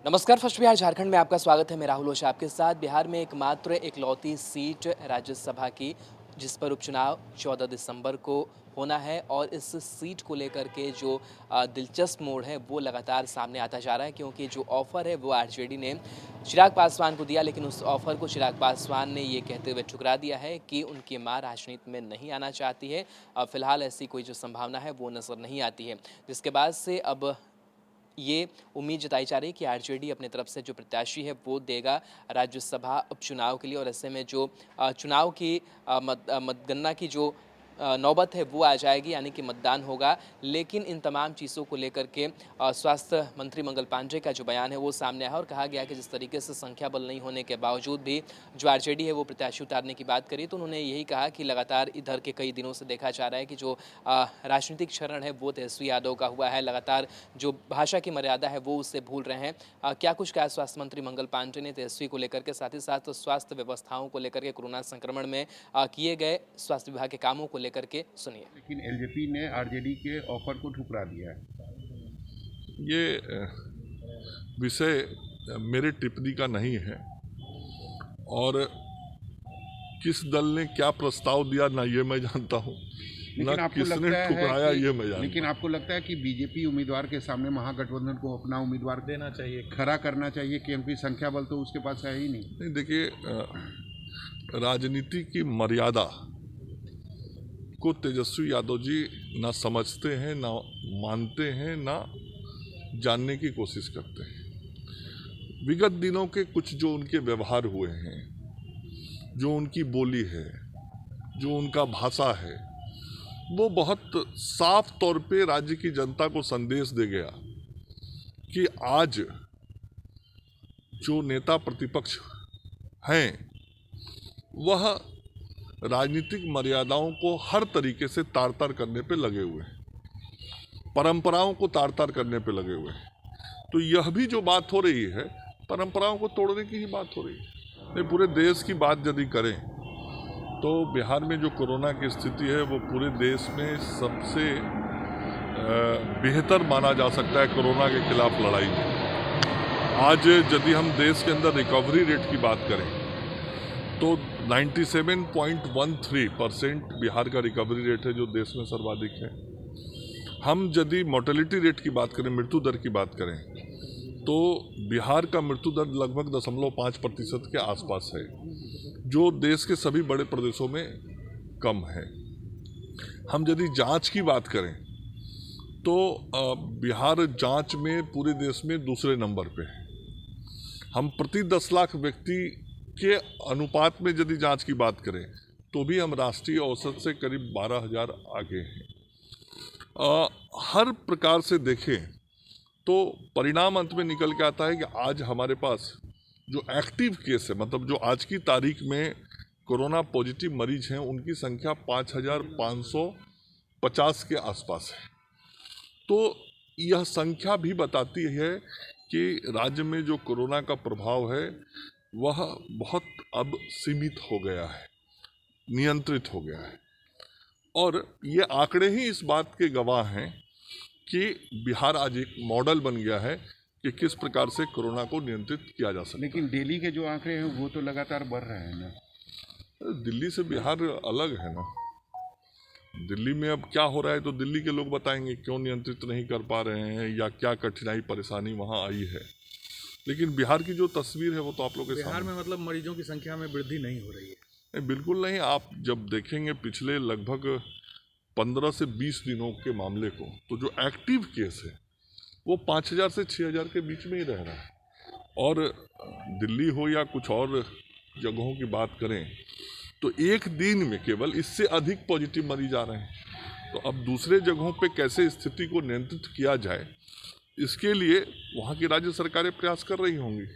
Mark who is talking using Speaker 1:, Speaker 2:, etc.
Speaker 1: नमस्कार। फर्स्ट बिहार झारखंड में आपका स्वागत है। मैं राहुल ओझा आपके साथ। बिहार में एकमात्र इकलौती सीट राज्यसभा की जिस पर उपचुनाव 14 दिसंबर को होना है और इस सीट को लेकर के जो दिलचस्प मोड़ है वो लगातार सामने आता जा रहा है, क्योंकि जो ऑफर है वो आरजेडी ने चिराग पासवान को दिया, लेकिन उस ऑफर को चिराग पासवान ने ये कहते हुए ठुकरा दिया है कि उनकी मां राजनीति में नहीं आना चाहती है। फिलहाल ऐसी कोई जो संभावना है वो नज़र नहीं आती है, जिसके बाद से अब ये उम्मीद जताई जा रही है कि आरजेडी अपने तरफ से जो प्रत्याशी है वो देगा राज्यसभा उपचुनाव के लिए, और ऐसे में जो चुनाव की मतगणना की जो नौबत है वो आ जाएगी, यानी कि मतदान होगा। लेकिन इन तमाम चीज़ों को लेकर के स्वास्थ्य मंत्री मंगल पांडे का जो बयान है वो सामने आया और कहा गया कि जिस तरीके से संख्या बल नहीं होने के बावजूद भी जो आरजेडी है वो प्रत्याशी उतारने की बात करी, तो उन्होंने यही कहा कि लगातार इधर के कई दिनों से देखा जा रहा है कि जो राजनीतिक क्षरण है वो तेजस्वी यादव का हुआ है। लगातार जो भाषा की मर्यादा है वो उससे भूल रहे हैं। क्या कुछ कहा स्वास्थ्य मंत्री मंगल पांडे ने तेजस्वी को लेकर के, साथ ही साथ स्वास्थ्य व्यवस्थाओं को लेकर के, कोरोना संक्रमण में किए गए स्वास्थ्य विभाग के कामों को लेकर के, सुनिए।
Speaker 2: लेकिन एलजेपी ने आरजेडी के ऑफर को ठुकरा दिया है।
Speaker 3: ये विषय मेरे टिप्पणी का नहीं है और किस दल ने क्या प्रस्ताव दिया ना ये मैं जानता हूँ, ना किसने ठुकराया ये मैं जानता हूँ।
Speaker 2: लेकिन आपको लगता है कि बीजेपी उम्मीदवार के सामने महागठबंधन को अपना उम्मीदवार देना चाहिए, खड़ा करना चाहिए, क्योंकि संख्या बल तो उसके पास है ही नहीं।
Speaker 3: देखिए, राजनीति की मर्यादा को तेजस्वी यादव जी ना समझते हैं, ना मानते हैं, ना जानने की कोशिश करते हैं। विगत दिनों के कुछ जो उनके व्यवहार हुए हैं, जो उनकी बोली है, जो उनका भाषा है, वो बहुत साफ तौर पे राज्य की जनता को संदेश दे गया कि आज जो नेता प्रतिपक्ष हैं वह राजनीतिक मर्यादाओं को हर तरीके से तार तार करने पे लगे हुए हैं, परंपराओं को तार तार करने पे लगे हुए हैं। तो यह भी जो बात हो रही है परंपराओं को तोड़ने की ही बात हो रही है। नहीं, पूरे देश की बात यदि करें तो बिहार में जो कोरोना की स्थिति है वो पूरे देश में सबसे बेहतर माना जा सकता है कोरोना के खिलाफ लड़ाई में। आज यदि हम देश के अंदर रिकवरी रेट की बात करें तो 97.13% बिहार का रिकवरी रेट है, जो देश में सर्वाधिक है। हम यदि मोर्टेलिटी रेट की बात करें, मृत्यु दर की बात करें, तो बिहार का मृत्यु दर लगभग 0.5% के आसपास है, जो देश के सभी बड़े प्रदेशों में कम है। हम यदि जांच की बात करें तो बिहार जांच में पूरे देश में दूसरे नंबर पे है। हम प्रति 10 लाख व्यक्ति के अनुपात में यदि जांच की बात करें तो भी हम राष्ट्रीय औसत से करीब 12,000 आगे हैं। हर प्रकार से देखें तो परिणाम अंत में निकल के आता है कि आज हमारे पास जो एक्टिव केस है, मतलब जो आज की तारीख में कोरोना पॉजिटिव मरीज हैं, उनकी संख्या 5,550 के आसपास है। तो यह संख्या भी बताती है कि राज्य में जो कोरोना का प्रभाव है वह बहुत अब सीमित हो गया है, नियंत्रित हो गया है। और ये आंकड़े ही इस बात के गवाह हैं कि बिहार आज एक मॉडल बन गया है कि किस प्रकार से कोरोना को नियंत्रित किया जा सकता है।
Speaker 2: लेकिन दिल्ली के जो आंकड़े हैं वो तो लगातार बढ़ रहे हैं ना।
Speaker 3: दिल्ली से बिहार अलग है ना। दिल्ली में अब क्या हो रहा है तो दिल्ली के लोग बताएंगे क्यों नियंत्रित नहीं कर पा रहे हैं या क्या कठिनाई परेशानी वहाँ आई है। लेकिन बिहार की जो तस्वीर है वो तो आप लोग के
Speaker 4: बिहार में मतलब मरीजों की संख्या में वृद्धि नहीं हो रही है।
Speaker 3: बिल्कुल नहीं। आप जब देखेंगे पिछले लगभग 15 से 20 दिनों के मामले को, तो जो एक्टिव केस है वो 5,000 से 6,000 के बीच में ही रह रहा है। और दिल्ली हो या कुछ और जगहों की बात करें तो एक दिन में केवल इससे अधिक पॉजिटिव मरीज आ रहे हैं। तो अब दूसरे जगहों पे कैसे स्थिति को नियंत्रित किया जाए, इसके लिए वहाँ की राज्य सरकारें प्रयास कर रही होंगी।